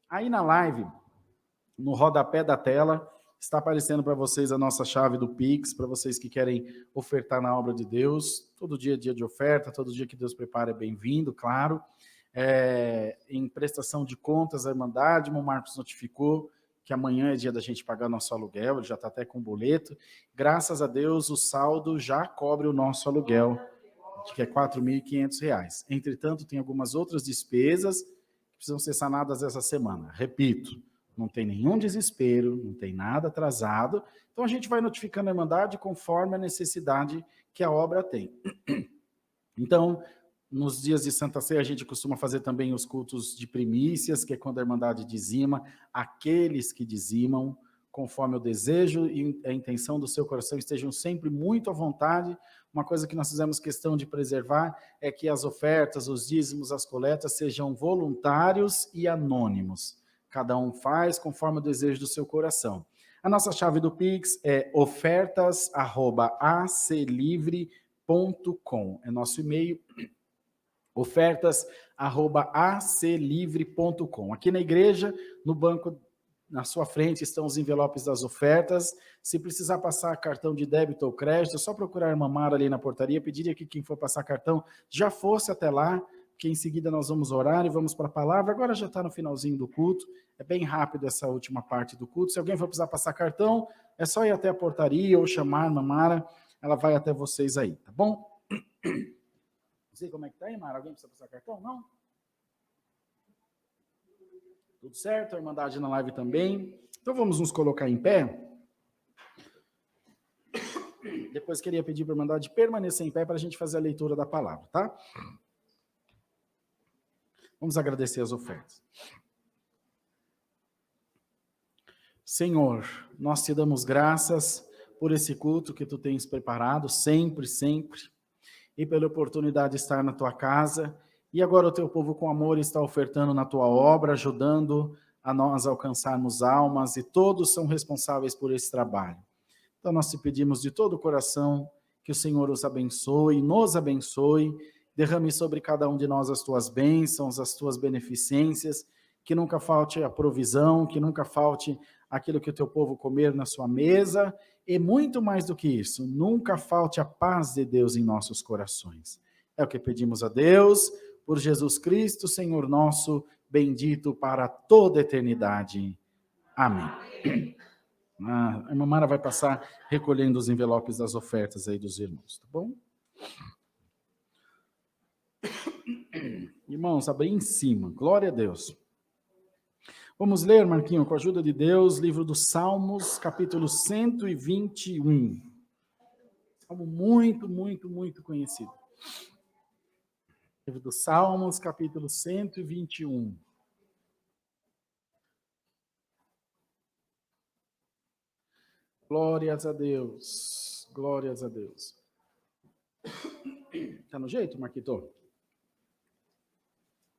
Aí na live, no rodapé da tela, está aparecendo para vocês a nossa chave do Pix, para vocês que querem ofertar na obra de Deus. Todo dia é dia de oferta, todo dia que Deus prepara é bem-vindo, claro. Em prestação de contas, a Irmandade, o Marcos notificou que amanhã é dia da gente pagar nosso aluguel, ele já está até com boleto. Graças a Deus, o saldo já cobre o nosso aluguel, que é R$ 4.500. Entretanto, tem algumas outras despesas que precisam ser sanadas essa semana. Repito, não tem nenhum desespero, não tem nada atrasado. Então, a gente vai notificando a Irmandade conforme a necessidade que a obra tem. Então, nos dias de Santa Ceia, a gente costuma fazer também os cultos de primícias, que é quando a Irmandade dizima, aqueles que dizimam, conforme o desejo e a intenção do seu coração, estejam sempre muito à vontade. Uma coisa que nós fizemos questão de preservar é que as ofertas, os dízimos, as coletas sejam voluntários e anônimos. Cada um faz conforme o desejo do seu coração. A nossa chave do Pix é ofertas@aclivre.com. É nosso e-mail, ofertas@aclivre.com. Aqui na igreja, no banco, na sua frente, estão os envelopes das ofertas. Se precisar passar cartão de débito ou crédito, é só procurar a irmã Mara ali na portaria, pedir que quem for passar cartão já fosse até lá, que em seguida nós vamos orar e vamos para a palavra. Agora já está no finalzinho do culto, é bem rápido essa última parte do culto. Se alguém for precisar passar cartão, é só ir até a portaria ou chamar a irmã Mara, ela vai até vocês aí, tá bom? Não sei como é que tá aí, Mara. Alguém precisa passar cartão? Não? Tudo certo? A Irmandade na live também. Então vamos nos colocar em pé. Depois queria pedir para a Irmandade permanecer em pé para a gente fazer a leitura da palavra, tá? Vamos agradecer as ofertas. Senhor, nós te damos graças por esse culto que tu tens preparado, sempre, sempre, e pela oportunidade de estar na tua casa, e agora o teu povo com amor está ofertando na tua obra, ajudando a nós alcançarmos almas, e todos são responsáveis por esse trabalho. Então nós te pedimos de todo o coração que o Senhor os abençoe, nos abençoe, derrame sobre cada um de nós as tuas bênçãos, as tuas beneficências, que nunca falte a provisão, que nunca falte aquilo que o teu povo comer na sua mesa, e muito mais do que isso, nunca falte a paz de Deus em nossos corações. É o que pedimos a Deus, por Jesus Cristo, Senhor nosso, bendito para toda a eternidade. Amém. A irmã Mara vai passar recolhendo os envelopes das ofertas aí dos irmãos, tá bom? Irmãos, abri em cima, glória a Deus. Vamos ler, Marquinho, com a ajuda de Deus, livro dos Salmos, capítulo 121. Salmo muito, muito, muito conhecido. Livro dos Salmos, capítulo 121. Glórias a Deus, glórias a Deus. Tá no jeito, Marquito?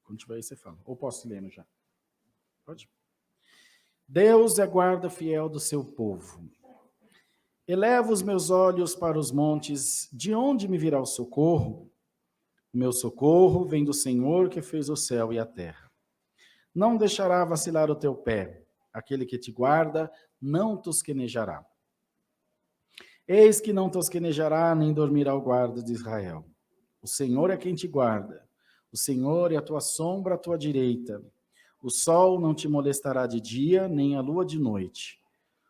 Quando tiver aí, você fala. Ou posso ler já? Pode? Deus é guarda fiel do seu povo. Eleva os meus olhos para os montes, de onde me virá o socorro? O meu socorro vem do Senhor que fez o céu e a terra. Não deixará vacilar o teu pé, aquele que te guarda não tosquenejará. Eis que não tosquenejará, nem dormirá o guarda de Israel. O Senhor é quem te guarda, o Senhor é a tua sombra à tua direita. O sol não te molestará de dia, nem a lua de noite.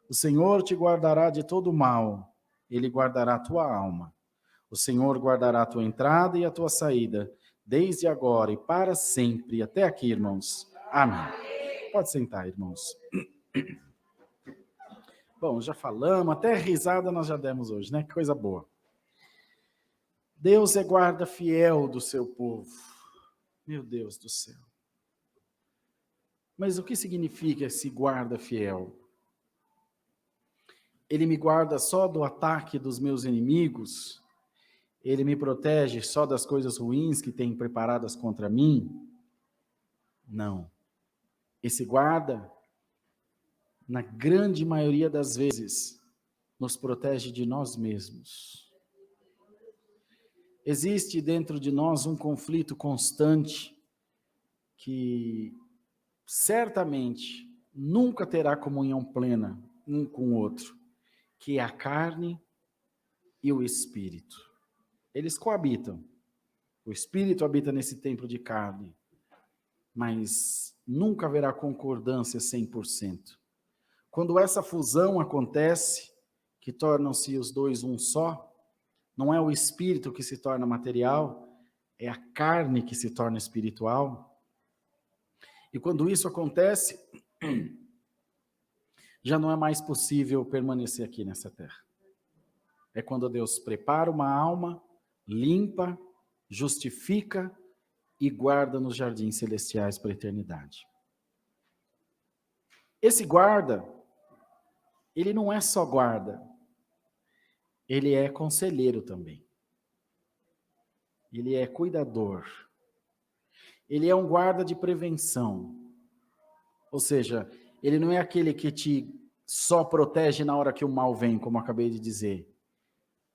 O Senhor te guardará de todo mal, ele guardará a tua alma. O Senhor guardará a tua entrada e a tua saída, desde agora e para sempre. Até aqui, irmãos. Amém. Pode sentar, irmãos. Bom, já falamos, até risada nós já demos hoje, né? Que coisa boa. Deus é guarda fiel do seu povo. Meu Deus do céu. Mas o que significa esse guarda fiel? Ele me guarda só do ataque dos meus inimigos? Ele me protege só das coisas ruins que tem preparadas contra mim? Não. Esse guarda, na grande maioria das vezes, nos protege de nós mesmos. Existe dentro de nós um conflito constante que certamente nunca terá comunhão plena um com o outro, que é a carne e o espírito. Eles coabitam. O espírito habita nesse templo de carne, mas nunca haverá concordância 100%. Quando essa fusão acontece, que tornam-se os dois um só, não é o espírito que se torna material, é a carne que se torna espiritual. E quando isso acontece, já não é mais possível permanecer aqui nessa terra. É quando Deus prepara uma alma, limpa, justifica e guarda nos jardins celestiais para a eternidade. Esse guarda, ele não é só guarda, ele é conselheiro também. Ele é cuidador. Ele é um guarda de prevenção. Ou seja, ele não é aquele que te só protege na hora que o mal vem, como eu acabei de dizer.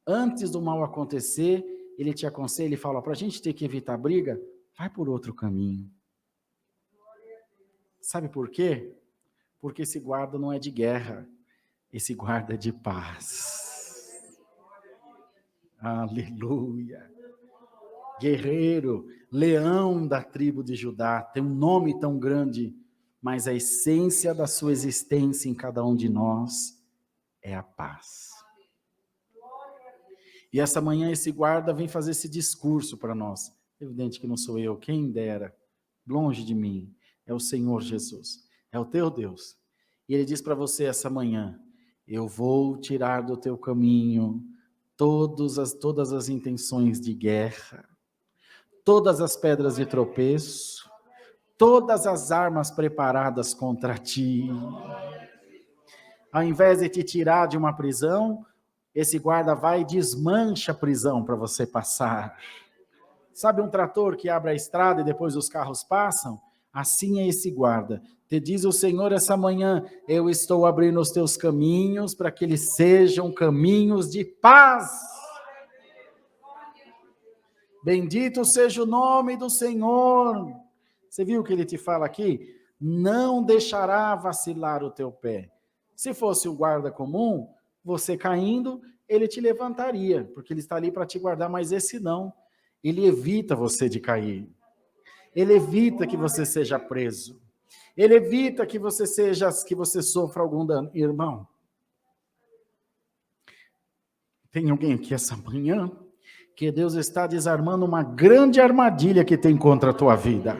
Antes do mal acontecer, ele te aconselha e fala, para a gente ter que evitar briga, vai por outro caminho. Sabe por quê? Porque esse guarda não é de guerra, esse guarda é de paz. Aleluia! Guerreiro, leão da tribo de Judá, tem um nome tão grande, mas a essência da sua existência em cada um de nós é a paz. E essa manhã esse guarda vem fazer esse discurso para nós. Evidente que não sou eu, quem dera, longe de mim, é o Senhor Jesus, é o teu Deus. E ele diz para você essa manhã, eu vou tirar do teu caminho todas as intenções de guerra, todas as pedras de tropeço, todas as armas preparadas contra ti. Ao invés de te tirar de uma prisão, esse guarda vai e desmancha a prisão para você passar. Sabe um trator que abre a estrada e depois os carros passam? Assim é esse guarda. Te diz o Senhor essa manhã, eu estou abrindo os teus caminhos para que eles sejam caminhos de paz. Bendito seja o nome do Senhor. Você viu o que ele te fala aqui? Não deixará vacilar o teu pé. Se fosse o guarda comum, você caindo, ele te levantaria, porque ele está ali para te guardar, mas esse não. Ele evita você de cair. Ele evita que você seja preso. Ele evita que você sofra algum dano. Irmão, tem alguém aqui essa manhã que Deus está desarmando uma grande armadilha que tem contra a tua vida.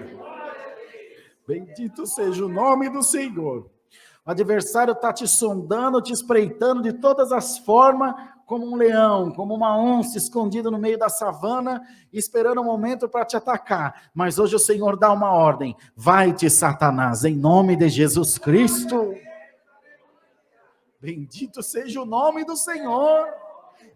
Bendito seja o nome do Senhor. O adversário está te sondando, te espreitando de todas as formas, como um leão, como uma onça escondida no meio da savana, esperando um momento para te atacar. Mas hoje o Senhor dá uma ordem, vai-te Satanás, em nome de Jesus Cristo. Bendito seja o nome do Senhor.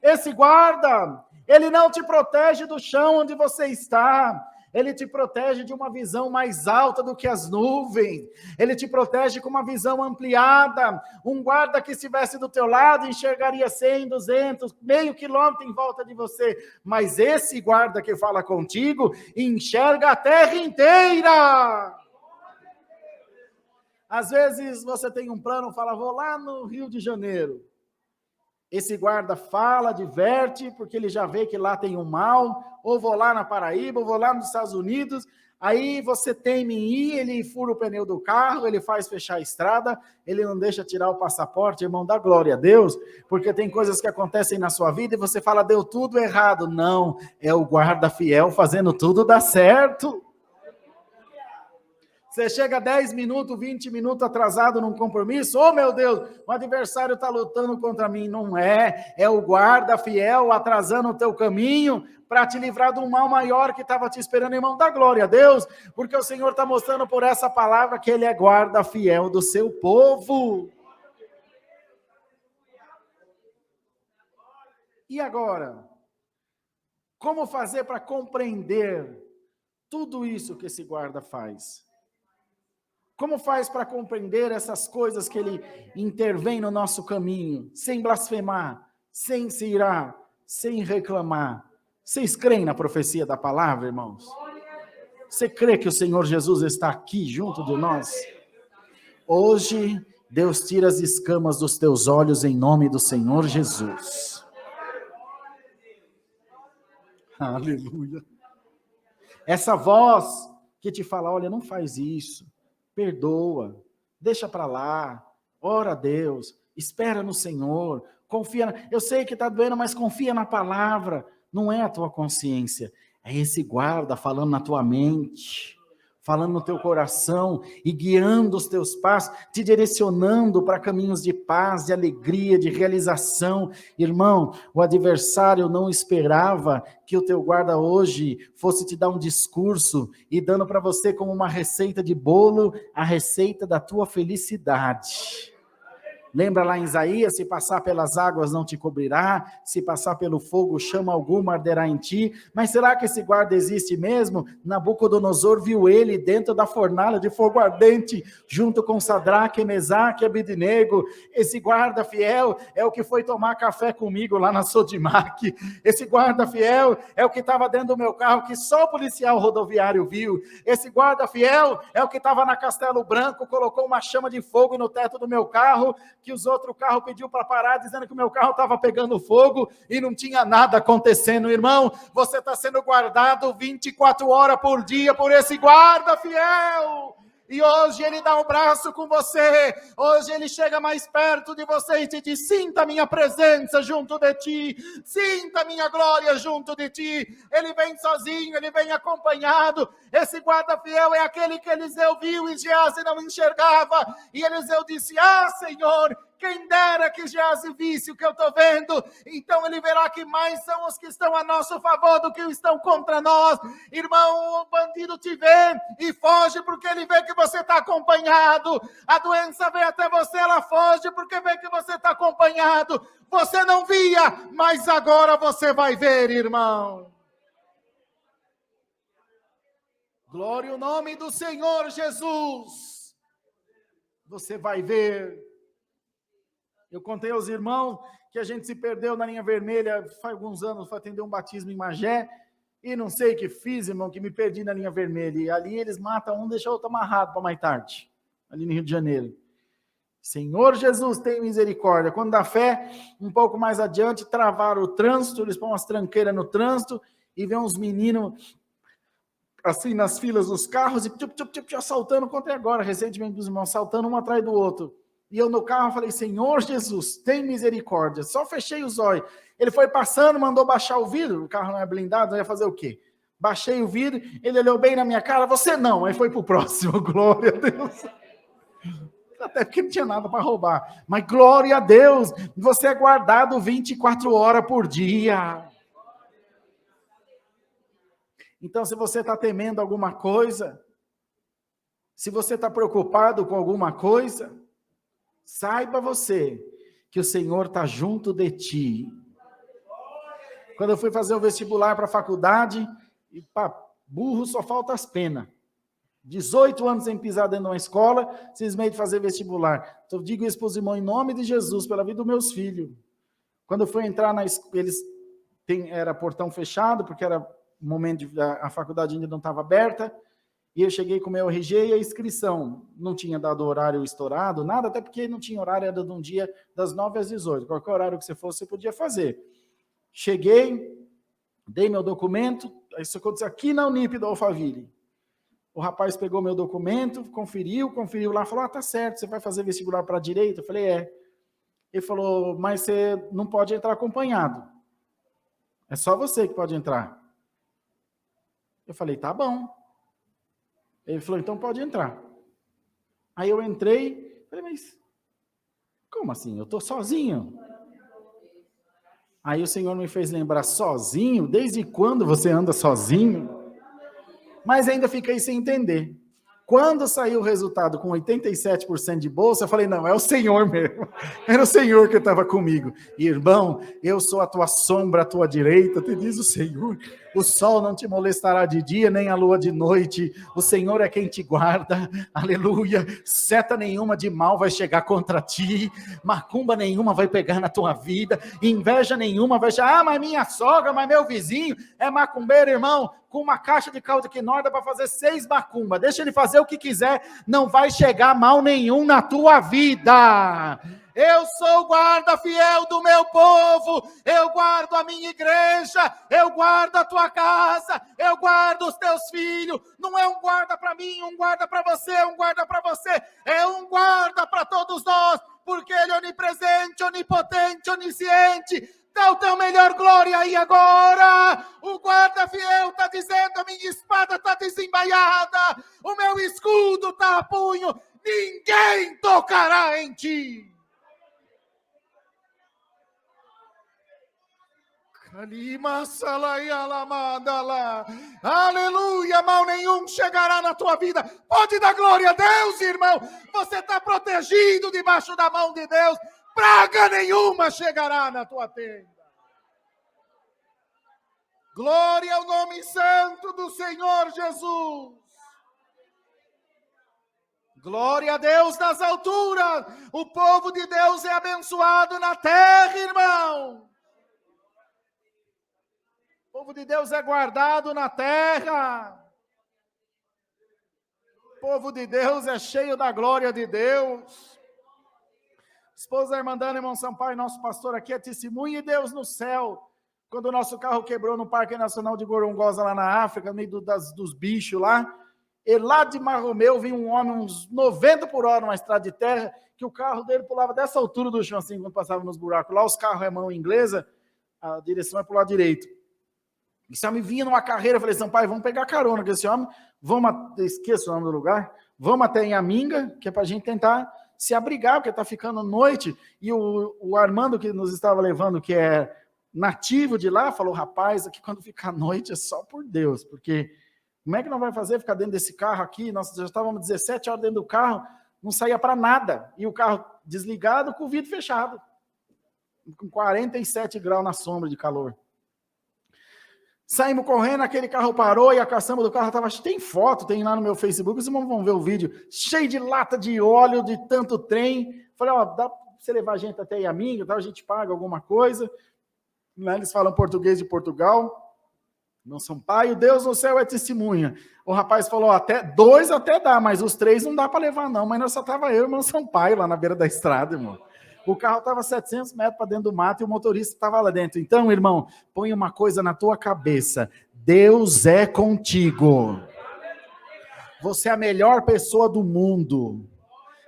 Esse guarda, ele não te protege do chão onde você está. Ele te protege de uma visão mais alta do que as nuvens. Ele te protege com uma visão ampliada. Um guarda que estivesse do teu lado enxergaria 100, 200, meio quilômetro em volta de você. Mas esse guarda que fala contigo enxerga a terra inteira. Às vezes você tem um plano, fala, vou lá no Rio de Janeiro. Esse guarda fala, diverte, porque ele já vê que lá tem um mal, ou vou lá na Paraíba, ou vou lá nos Estados Unidos, aí você teme em ir, ele fura o pneu do carro, ele faz fechar a estrada, ele não deixa tirar o passaporte, irmão, dá glória a Deus, porque tem coisas que acontecem na sua vida e você fala, deu tudo errado. Não, é o guarda fiel fazendo tudo dar certo. Você chega 10 minutos, 20 minutos atrasado num compromisso, oh meu Deus, o adversário está lutando contra mim. Não é, é o guarda fiel atrasando o teu caminho para te livrar de um mal maior que estava te esperando. Irmão, dá glória a Deus, porque o Senhor está mostrando por essa palavra que Ele é guarda fiel do seu povo. E agora, como fazer para compreender tudo isso que esse guarda faz? Como faz para compreender essas coisas que ele intervém no nosso caminho, sem blasfemar, sem se irar, sem reclamar? Vocês creem na profecia da palavra, irmãos? Você crê que o Senhor Jesus está aqui junto de nós? Hoje, Deus tira as escamas dos teus olhos em nome do Senhor Jesus. Aleluia. Essa voz que te fala, olha, não faz isso, perdoa, deixa para lá, ora a Deus, espera no Senhor, confia, eu sei que está doendo, mas confia na palavra, não é a tua consciência, é esse guarda falando na tua mente, falando no teu coração e guiando os teus passos, te direcionando para caminhos de paz, de alegria, de realização. Irmão, o adversário não esperava que o teu guarda hoje fosse te dar um discurso e dando para você como uma receita de bolo, a receita da tua felicidade. Lembra lá em Isaías, se passar pelas águas não te cobrirá, se passar pelo fogo chama alguma arderá em ti, mas será que esse guarda existe mesmo? Nabucodonosor viu ele dentro da fornalha de fogo ardente, junto com Sadraque, Mesaque e Abednego. Esse guarda fiel é o que foi tomar café comigo lá na Sodimac, esse guarda fiel é o que estava dentro do meu carro, que só o policial rodoviário viu, esse guarda fiel é o que estava na Castelo Branco, colocou uma chama de fogo no teto do meu carro, que os outros carros pediu para parar, dizendo que o meu carro estava pegando fogo e não tinha nada acontecendo. Irmão, você está sendo guardado 24 horas por dia por esse guarda fiel. E hoje ele dá um braço com você, hoje ele chega mais perto de você e te diz, sinta a minha presença junto de ti, sinta a minha glória junto de ti. Ele vem sozinho, ele vem acompanhado. Esse guarda fiel é aquele que Eliseu viu e Geazi não enxergava, e Eliseu disse, Senhor, quem dera que Geazi visse o que eu estou vendo, então ele verá que mais são os que estão a nosso favor do que estão contra nós. Irmão, o bandido te vê e foge porque ele vê que você está acompanhado. A doença vem até você, ela foge porque vê que você está acompanhado. Você não via, mas agora você vai ver, irmão. Glória ao nome do Senhor Jesus. Você vai ver. Eu contei aos irmãos que a gente se perdeu na linha vermelha faz alguns anos, foi atender um batismo em Magé, e não sei o que fiz, irmão, que me perdi na linha vermelha, e ali eles matam um, deixam o outro amarrado para mais tarde, ali no Rio de Janeiro. Senhor Jesus, tem misericórdia. Quando dá fé, um pouco mais adiante, travaram o trânsito, eles põem umas tranqueiras no trânsito, e vê uns meninos assim nas filas dos carros, e assaltando, contei agora, recentemente dos irmãos, saltando um atrás do outro. E eu no carro falei, Senhor Jesus, tem misericórdia. Só fechei os olhos. Ele foi passando, mandou baixar o vidro. O carro não é blindado, não ia fazer o quê? Baixei o vidro, ele olhou bem na minha cara, você não. Aí foi pro próximo, glória a Deus. Até porque não tinha nada para roubar. Mas glória a Deus, você é guardado 24 horas por dia. Então, se você está temendo alguma coisa, se você está preocupado com alguma coisa, saiba você que o Senhor está junto de ti. Quando eu fui fazer o vestibular para a faculdade, e para burro só falta as penas. 18 anos sem pisar dentro de uma escola, simplesmente fazer vestibular. Então, eu digo isso para os irmãos em nome de Jesus, pela vida dos meus filhos. Quando eu fui entrar na escola, era portão fechado, porque era o momento a faculdade ainda não estava aberta. E eu cheguei com o meu RG e a inscrição. Não tinha dado horário estourado, nada, até porque não tinha horário, era de um dia das 9 às 18. Qualquer horário que você fosse, você podia fazer. Cheguei, dei meu documento, isso aconteceu aqui na Unip da Alphaville. O rapaz pegou meu documento, conferiu lá, falou, tá certo, você vai fazer vestibular para a direita? Eu falei, é. Ele falou, mas você não pode entrar acompanhado. É só você que pode entrar. Eu falei, tá bom. Ele falou, então pode entrar. Aí eu entrei, falei, mas como assim? Eu estou sozinho. Aí o Senhor me fez lembrar, sozinho? Desde quando você anda sozinho? Mas ainda fiquei sem entender. Quando saiu o resultado com 87% de bolsa, eu falei, não, é o Senhor mesmo. Era o Senhor que estava comigo. Irmão, eu sou a tua sombra, a tua direita, te diz o Senhor. O sol não te molestará de dia, nem a lua de noite. O Senhor é quem te guarda. Aleluia. Seta nenhuma de mal vai chegar contra ti. Macumba nenhuma vai pegar na tua vida. Inveja nenhuma vai chegar. Ah, mas minha sogra, mas meu vizinho é macumbeiro, irmão. Com uma caixa de caldo quinó dá para fazer 6 macumba. Deixa ele fazer o que quiser. Não vai chegar mal nenhum na tua vida. Eu sou o guarda fiel do meu povo, eu guardo a minha igreja, eu guardo a tua casa, eu guardo os teus filhos. Não é um guarda para mim, um guarda para você, um guarda para você, é um guarda para todos nós, porque Ele é onipresente, onipotente, onisciente. Dá o teu melhor glória aí agora. O guarda fiel está dizendo, a minha espada está desembaiada, o meu escudo está a punho, ninguém tocará em ti. Aleluia, mal nenhum chegará na tua vida. Pode dar glória a Deus, irmão. Você está protegido debaixo da mão de Deus. Praga nenhuma chegará na tua tenda. Glória ao nome santo do Senhor Jesus. Glória a Deus nas alturas. O povo de Deus é abençoado na terra, irmão. O povo de Deus é guardado na terra. O povo de Deus é cheio da glória de Deus. Esposa Irmandana, irmão Sampaio, nosso pastor aqui é testemunha de Deus no céu. Quando o nosso carro quebrou no Parque Nacional de Gorongosa, lá na África, no meio dos bichos lá, e lá de Marromeu vinha um homem, uns 90 por hora, numa estrada de terra, que o carro dele pulava dessa altura do chão, assim, quando passava nos buracos. Lá os carros é mão inglesa, a direção é para o lado direito. Esse homem vinha numa carreira, eu falei, Sampaio, vamos pegar carona com esse homem, esqueço o nome do lugar, vamos até em Aminga, que é para a gente tentar se abrigar, porque está ficando noite, e o Armando que nos estava levando, que é nativo de lá, falou, rapaz, aqui quando ficar noite é só por Deus, porque como é que não vai fazer ficar dentro desse carro aqui? Nós já estávamos 17 horas dentro do carro, não saía para nada, e o carro desligado com o vidro fechado, com 47 graus na sombra de calor. Saímos correndo, aquele carro parou e a caçamba do carro estava... Tem foto, tem lá no meu Facebook, vocês vão ver o vídeo, cheio de lata de óleo, de tanto trem. Falei, ó, dá para você levar a gente até Iaminga, tá? A gente paga alguma coisa. Lá eles falam português de Portugal. Não Sampaio, Deus no céu é testemunha. O rapaz falou, até 2 até dá, mas os 3 não dá para levar não. Mas nós só estava eu e o irmão Sampaio lá na beira da estrada, irmão. O carro estava 700 metros para dentro do mato e o motorista estava lá dentro. Então, irmão, põe uma coisa na tua cabeça. Deus é contigo. Você é a melhor pessoa do mundo.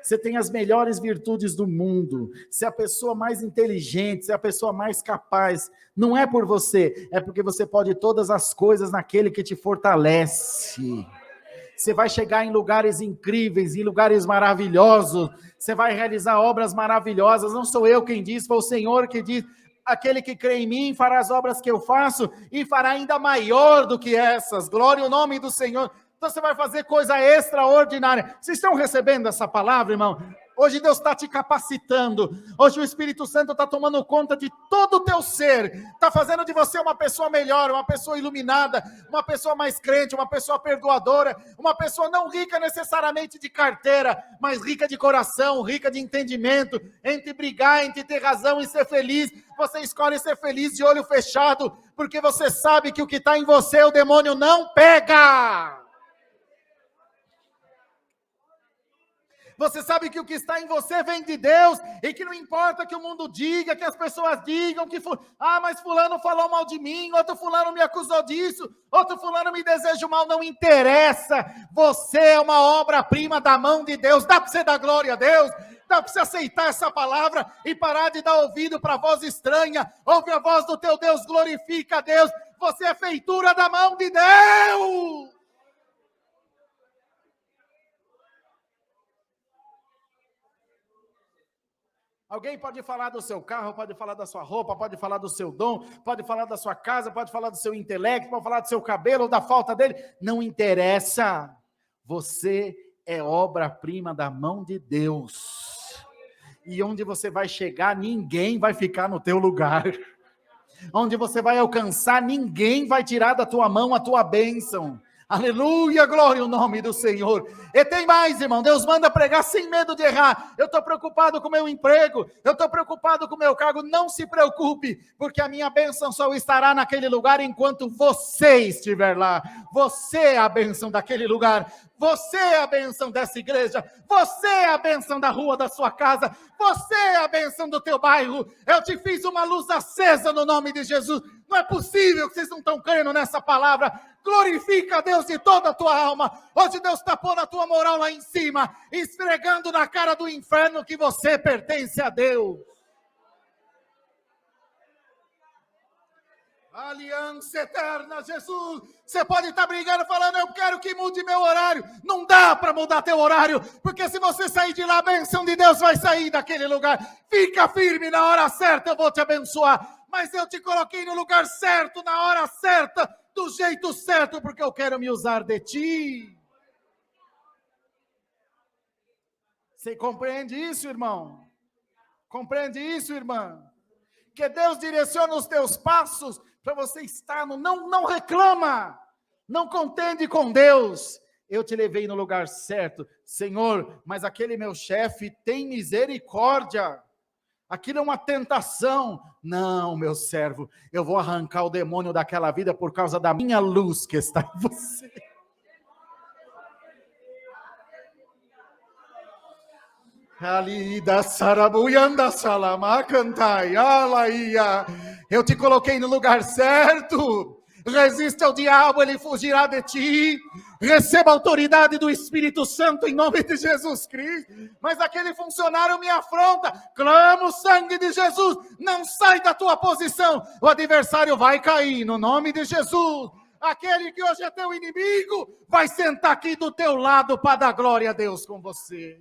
Você tem as melhores virtudes do mundo. Você é a pessoa mais inteligente, você é a pessoa mais capaz. Não é por você, é porque você pode todas as coisas naquele que te fortalece. Você vai chegar em lugares incríveis, em lugares maravilhosos, você vai realizar obras maravilhosas, não sou eu quem diz, foi o Senhor que diz, aquele que crê em mim fará as obras que eu faço, e fará ainda maior do que essas, glória ao nome do Senhor. Então você vai fazer coisa extraordinária. Vocês estão recebendo essa palavra, irmão? Hoje Deus está te capacitando, hoje o Espírito Santo está tomando conta de todo o teu ser, está fazendo de você uma pessoa melhor, uma pessoa iluminada, uma pessoa mais crente, uma pessoa perdoadora, uma pessoa não rica necessariamente de carteira, mas rica de coração, rica de entendimento. Entre brigar, entre ter razão e ser feliz, você escolhe ser feliz de olho fechado, porque você sabe que o que está em você o demônio não pega. Você sabe que o que está em você vem de Deus, e que não importa que o mundo diga, que as pessoas digam, que mas fulano falou mal de mim, outro fulano me acusou disso, outro fulano me deseja o mal, não interessa. Você é uma obra-prima da mão de Deus. Dá para você dar glória a Deus? Dá para você aceitar essa palavra e parar de dar ouvido para a voz estranha? Ouve a voz do teu Deus, glorifica a Deus. Você é feitura da mão de Deus. Alguém pode falar do seu carro, pode falar da sua roupa, pode falar do seu dom, pode falar da sua casa, pode falar do seu intelecto, pode falar do seu cabelo ou da falta dele. Não interessa. Você é obra-prima da mão de Deus. E onde você vai chegar, ninguém vai ficar no teu lugar. onde você vai alcançar, ninguém vai tirar da tua mão a tua bênção. Aleluia, glória ao nome do Senhor. E tem mais, irmão, Deus manda pregar sem medo de errar. Eu estou preocupado com o meu emprego, eu estou preocupado com o meu cargo. Não se preocupe, porque a minha bênção só estará naquele lugar enquanto você estiver lá. Você é a bênção daquele lugar, você é a bênção dessa igreja, você é a bênção da rua da sua casa, você é a bênção do teu bairro. Eu te fiz uma luz acesa no nome de Jesus. Não é possível que vocês não estão crendo nessa palavra. Glorifica a Deus de toda a tua alma. Hoje Deus está pondo a tua moral lá em cima, esfregando na cara do inferno que você pertence a Deus. Aliança eterna, Jesus. Você pode estar brigando, falando, eu quero que mude meu horário. Não dá para mudar teu horário, porque se você sair de lá, a bênção de Deus vai sair daquele lugar. Fica firme, na hora certa eu vou te abençoar. Mas eu te coloquei no lugar certo, na hora certa, do jeito certo, porque eu quero me usar de ti. Você compreende isso, irmão? Compreende isso, irmã? Que Deus direciona os teus passos para você estar no... Não reclama, não contende com Deus. Eu te levei no lugar certo. Senhor, mas aquele meu chefe tem misericórdia. Aquilo é uma tentação. Não, meu servo, eu vou arrancar o demônio daquela vida por causa da minha luz que está em você. Eu te coloquei no lugar certo. Resiste ao diabo, ele fugirá de ti. Receba a autoridade do Espírito Santo em nome de Jesus Cristo. Mas aquele funcionário me afronta. Clama o sangue de Jesus. Não sai da tua posição. O adversário vai cair no nome de Jesus. Aquele que hoje é teu inimigo vai sentar aqui do teu lado para dar glória a Deus com você.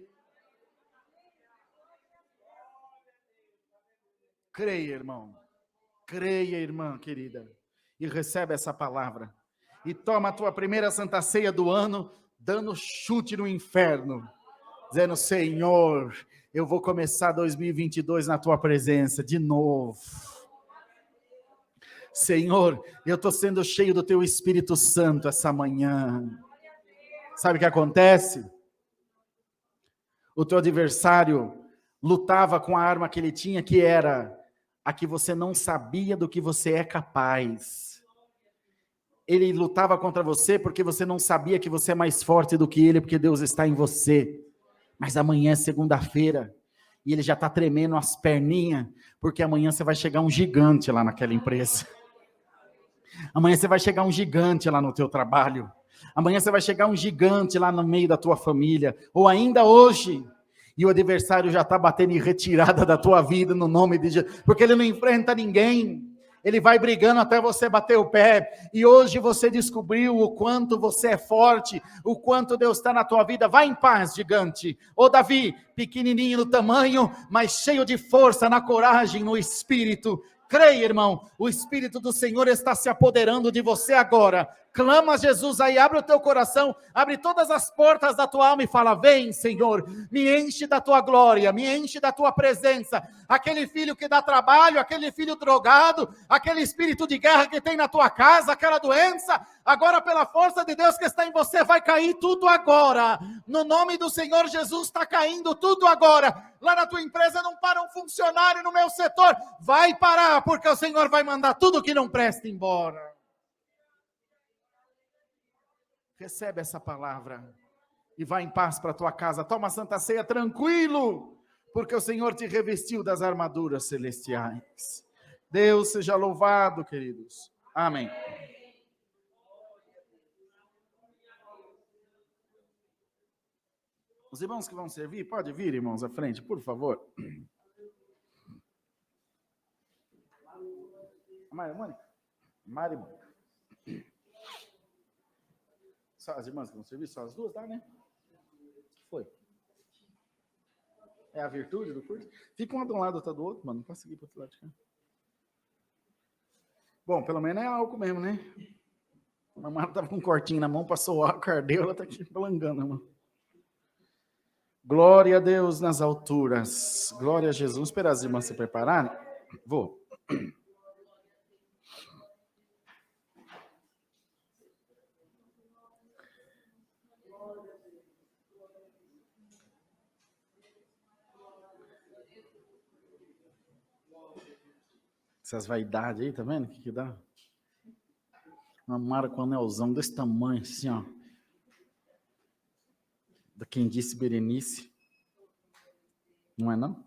Creia, irmão. Creia, irmã querida. E recebe essa palavra. E toma a tua primeira Santa Ceia do ano, dando chute no inferno. Dizendo, Senhor, eu vou começar 2022 na tua presença de novo. Senhor, eu estou sendo cheio do teu Espírito Santo essa manhã. Sabe o que acontece? O teu adversário lutava com a arma que ele tinha, que era a que você não sabia do que você é capaz. Ele lutava contra você porque você não sabia que você é mais forte do que ele, porque Deus está em você. Mas amanhã é segunda-feira, e ele já está tremendo as perninhas, porque amanhã você vai chegar um gigante lá naquela empresa. Amanhã você vai chegar um gigante lá no teu trabalho. Amanhã você vai chegar um gigante lá no meio da tua família, ou ainda hoje. E o adversário já está batendo em retirada da tua vida no nome de Jesus, porque ele não enfrenta ninguém. Ele vai brigando até você bater o pé, e hoje você descobriu o quanto você é forte, o quanto Deus está na tua vida. Vai em paz, gigante. Ô Davi, pequenininho no tamanho, mas cheio de força, na coragem, no espírito. Creia, irmão, o Espírito do Senhor está se apoderando de você agora. Clama a Jesus aí, abre o teu coração, abre todas as portas da tua alma e fala, vem Senhor, me enche da tua glória, me enche da tua presença. Aquele filho que dá trabalho, aquele filho drogado, aquele espírito de guerra que tem na tua casa, aquela doença, agora pela força de Deus que está em você, vai cair tudo agora. No nome do Senhor Jesus está caindo tudo agora. Lá na tua empresa não para um funcionário, no meu setor, vai parar, porque o Senhor vai mandar tudo que não presta embora. Recebe essa palavra e vai em paz para a tua casa. Toma a Santa Ceia tranquilo, porque o Senhor te revestiu das armaduras celestiais. Deus seja louvado, queridos. Amém. Os irmãos que vão servir, pode vir, irmãos, à frente, por favor. Mari, só as irmãs que vão servir, só as duas, tá, né? Foi. É a virtude do curso? Fica uma de um lado, outra do outro, mano, não posso seguir para o outro lado de cá. Bom, pelo menos é álcool mesmo, né? A Mara estava com um cortinho na mão, passou o álcool, ardeu, ela está aqui balangando, mano. Glória a Deus nas alturas. Glória a Jesus. Espera as irmãs se prepararem. Vou. Essas vaidades aí, tá vendo? O que dá? Uma mara com anelzão desse tamanho, assim, ó. Da quem disse Berenice. Não é, não?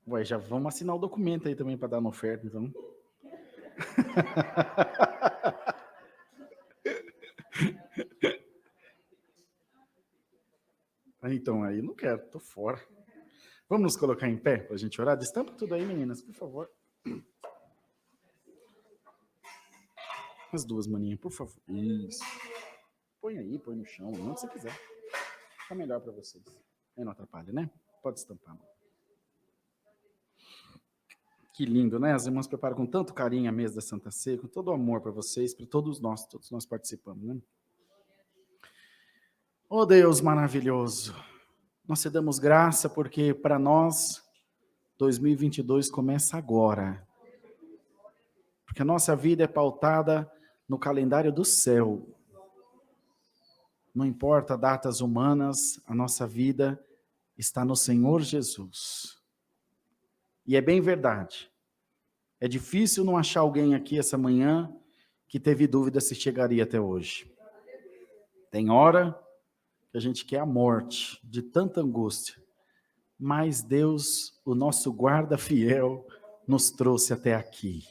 Ué, já vamos assinar o documento aí também para dar uma oferta, então. Então, aí não quero, tô fora. Vamos nos colocar em pé para a gente orar? Destampa tudo aí, meninas, por favor. As duas maninhas, por favor. Isso. Põe aí, põe no chão, onde você quiser. Fica melhor para vocês. Aí não atrapalha, né? Pode estampar. Que lindo, né? As irmãs preparam com tanto carinho a mesa da Santa Ceia, com todo o amor para vocês, para todos nós participamos, né? Oh Deus maravilhoso, nós te damos graça porque para nós 2022 começa agora. Porque a nossa vida é pautada no calendário do céu. Não importa datas humanas, a nossa vida está no Senhor Jesus. E é bem verdade. É difícil não achar alguém aqui essa manhã que teve dúvida se chegaria até hoje. Tem hora que a gente quer a morte, de tanta angústia. Mas Deus, o nosso guarda fiel, nos trouxe até aqui.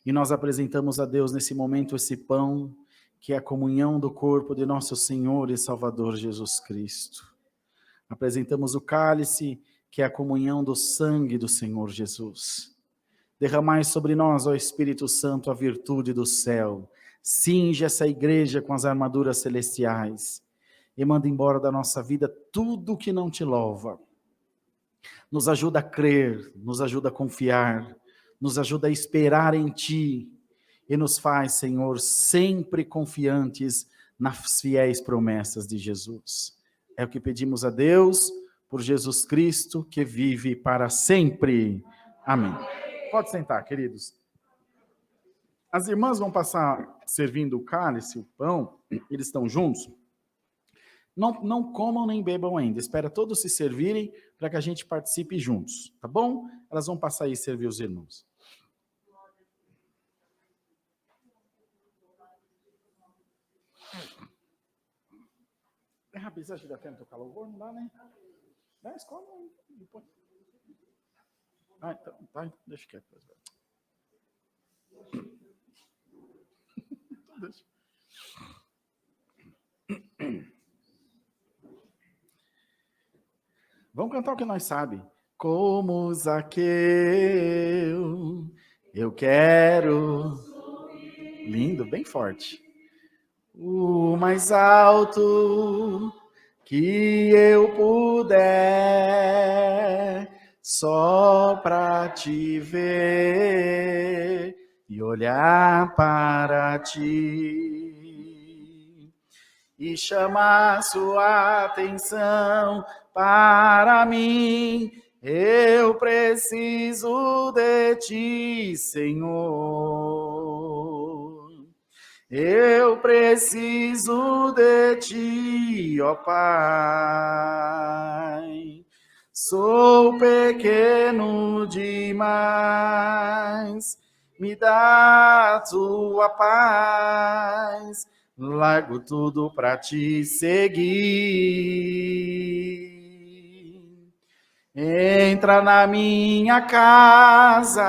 E nós apresentamos a Deus nesse momento esse pão, que é a comunhão do corpo de nosso Senhor e Salvador Jesus Cristo. Apresentamos o cálice, que é a comunhão do sangue do Senhor Jesus. Derramai sobre nós, ó Espírito Santo, a virtude do céu. Cinge essa igreja com as armaduras celestiais. E manda embora da nossa vida tudo que não te louva. Nos ajuda a crer, nos ajuda a confiar, nos ajuda a esperar em Ti. E nos faz, Senhor, sempre confiantes nas fiéis promessas de Jesus. É o que pedimos a Deus, por Jesus Cristo, que vive para sempre. Amém. Pode sentar, queridos. As irmãs vão passar servindo o cálice, o pão, eles estão juntos. Não comam nem bebam ainda, espera todos se servirem para que a gente participe juntos, tá bom? Elas vão passar aí e servir os irmãos. É rápido, você dá tempo de tocar louvor? Não dá, né? Dá, escolhe depois. Ah, então, tá, deixa quieto. Deixa. Vamos cantar o que nós sabe. Como Zaqueu, eu quero. Lindo, bem forte. O mais alto que eu puder, só para te ver e olhar para ti e chamar sua atenção para mim. Eu preciso de ti, Senhor. Eu preciso de ti, ó Pai. Sou pequeno demais, me dá a tua paz. Largo tudo para te seguir. Entra na minha casa,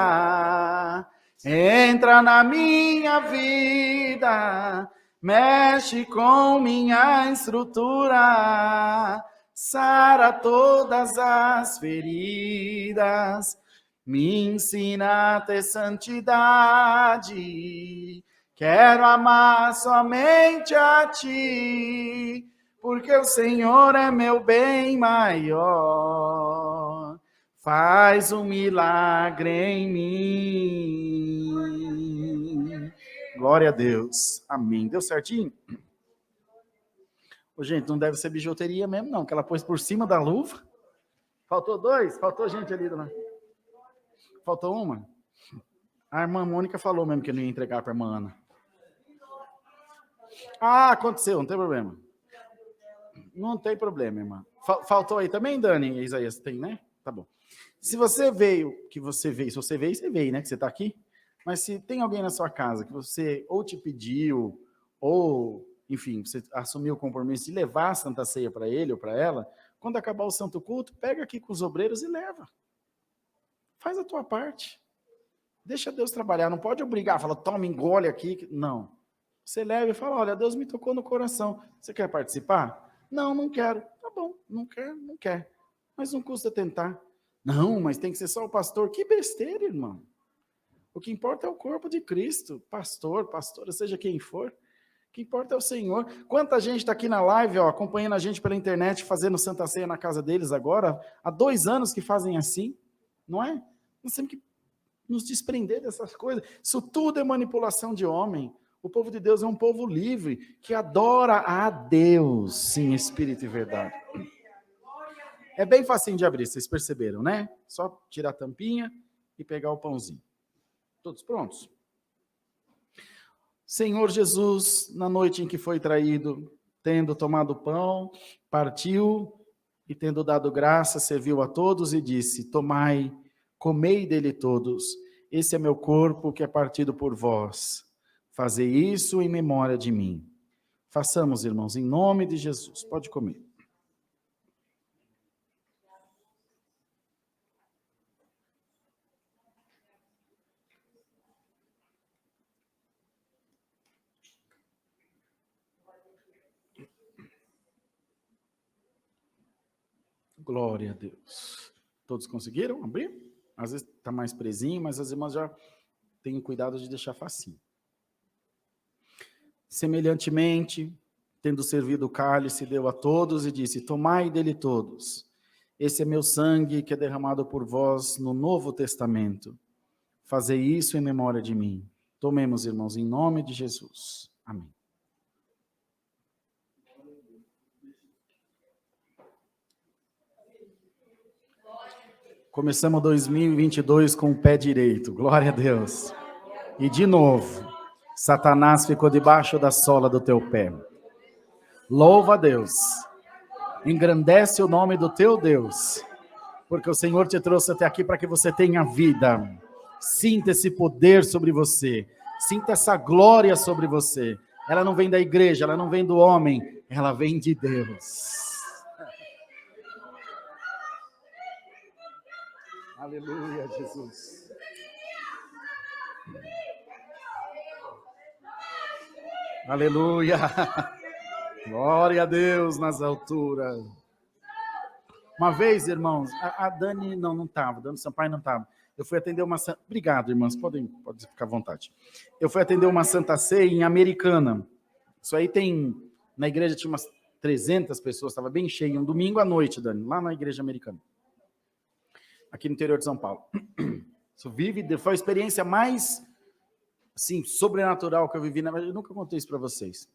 entra na minha vida, mexe com minha estrutura, sara todas as feridas, me ensina a ter santidade. Quero amar somente a ti, porque o Senhor é meu bem maior. Faz um milagre em mim. Glória a Deus. Amém. Deu certinho? Ô, gente, não deve ser bijuteria mesmo, não, que ela pôs por cima da luva. Faltou dois? Faltou gente ali, dona. Faltou uma? A irmã Mônica falou mesmo que não ia entregar para a irmã Ana. Ah, aconteceu, não tem problema. Não tem problema, irmã. Faltou aí também, Dani? Isaías, tem, né? Tá bom. Se você veio, se você veio, né, que você está aqui, mas se tem alguém na sua casa que você ou te pediu, ou, enfim, você assumiu o compromisso de levar a Santa Ceia para ele ou para ela, quando acabar o santo culto, pega aqui com os obreiros e leva. Faz a tua parte. Deixa Deus trabalhar, não pode obrigar, fala, toma, engole aqui. Não. Você leva e fala, olha, Deus me tocou no coração. Você quer participar? Não, não quero. Tá bom, não quer. Mas não custa tentar. Não, mas tem que ser só o pastor. Que besteira, irmão. O que importa é o corpo de Cristo. Pastor, pastora, seja quem for. O que importa é o Senhor. Quanta gente está aqui na live, ó, acompanhando a gente pela internet, fazendo Santa Ceia na casa deles agora. Há 2 anos que fazem assim. Não é? Nós temos que nos desprender dessas coisas. Isso tudo é manipulação de homem. O povo de Deus é um povo livre, que adora a Deus, sim, espírito e verdade. É bem facinho de abrir, vocês perceberam, né? Só tirar a tampinha e pegar o pãozinho. Todos prontos? Senhor Jesus, na noite em que foi traído, tendo tomado o pão, partiu e tendo dado graça, serviu a todos e disse, tomai, comei dele todos, esse é meu corpo que é partido por vós. Fazei isso em memória de mim. Façamos, irmãos, em nome de Jesus. Pode comer. Glória a Deus. Todos conseguiram abrir? Às vezes está mais presinho, mas as irmãs já têm cuidado de deixar facinho. Semelhantemente, tendo servido o cálice, deu a todos e disse, tomai dele todos. Esse é meu sangue que é derramado por vós no Novo Testamento. Fazei isso em memória de mim. Tomemos, irmãos, em nome de Jesus. Amém. Começamos 2022 com o pé direito. Glória a Deus. E de novo, Satanás ficou debaixo da sola do teu pé. Louva a Deus. Engrandece o nome do teu Deus. Porque o Senhor te trouxe até aqui para que você tenha vida. Sinta esse poder sobre você. Sinta essa glória sobre você. Ela não vem da igreja, ela não vem do homem, ela vem de Deus. Aleluia, Jesus. Aleluia. Glória a Deus nas alturas. Uma vez, irmãos, a Dani não estava, Dani Sampaio não estava. Eu fui atender uma... Obrigado, irmãs, pode ficar à vontade. Eu fui atender uma Santa Ceia em Americana. Isso aí tem... Na igreja tinha umas 300 pessoas, estava bem cheio. Um domingo à noite, Dani, lá na igreja americana. Aqui no interior de São Paulo. Isso foi a experiência mais, assim, sobrenatural que eu vivi. Eu nunca contei isso para vocês.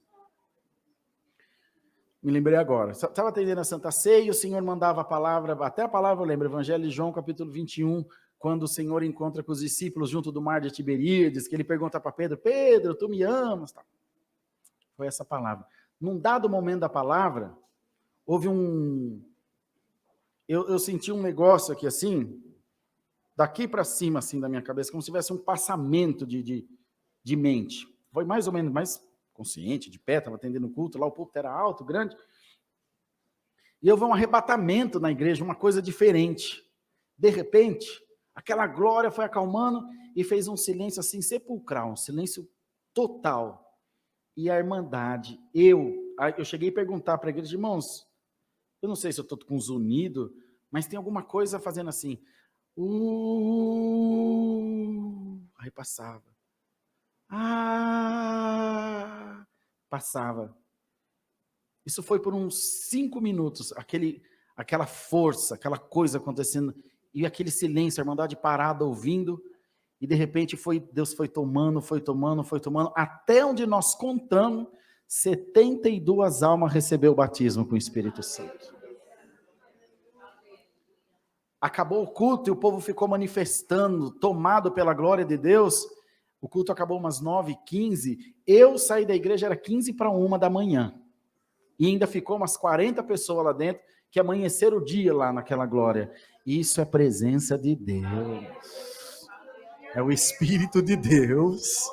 Me lembrei agora. Estava atendendo a Santa Ceia e o Senhor mandava a palavra, até a palavra eu lembro, Evangelho de João, capítulo 21, quando o Senhor encontra com os discípulos junto do mar de Tiberíades, que ele pergunta para Pedro, Pedro, tu me amas? Foi essa palavra. Num dado momento da palavra, houve eu senti um negócio aqui assim, daqui para cima assim da minha cabeça, como se tivesse um passamento de mente. Foi mais ou menos, mais consciente, de pé, estava atendendo o culto, lá o púlpito era alto, grande. E houve um arrebatamento na igreja, uma coisa diferente. De repente, aquela glória foi acalmando e fez um silêncio assim sepulcral, um silêncio total. E a irmandade, eu cheguei a perguntar para a igreja, irmãos, eu não sei se eu estou com zunido, mas tem alguma coisa fazendo assim. Aí passava. Passava. Isso foi por uns 5 minutos, aquela força, aquela coisa acontecendo, e aquele silêncio, a irmandade parada, ouvindo, e de repente Deus foi tomando, até onde nós contamos, 72 almas recebeu o batismo com o Espírito Santo. Acabou o culto e o povo ficou manifestando, tomado pela glória de Deus. O culto acabou umas 9h15. Eu saí da igreja, era 9:45 da manhã. E ainda ficou umas 40 pessoas lá dentro. que amanhecer o dia lá naquela glória. Isso é presença de Deus. É o Espírito de Deus.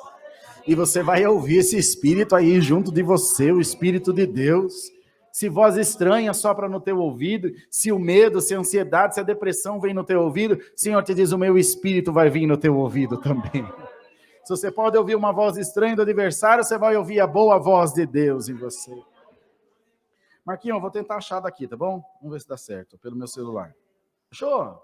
E você vai ouvir esse Espírito aí junto de você, o Espírito de Deus. Se voz estranha sopra no teu ouvido, se o medo, se a ansiedade, se a depressão vem no teu ouvido, o Senhor te diz, o meu Espírito vai vir no teu ouvido também. Se você pode ouvir uma voz estranha do adversário, você vai ouvir a boa voz de Deus em você. Marquinhos, eu vou tentar achar daqui, tá bom? Vamos ver se dá certo, pelo meu celular. Achou?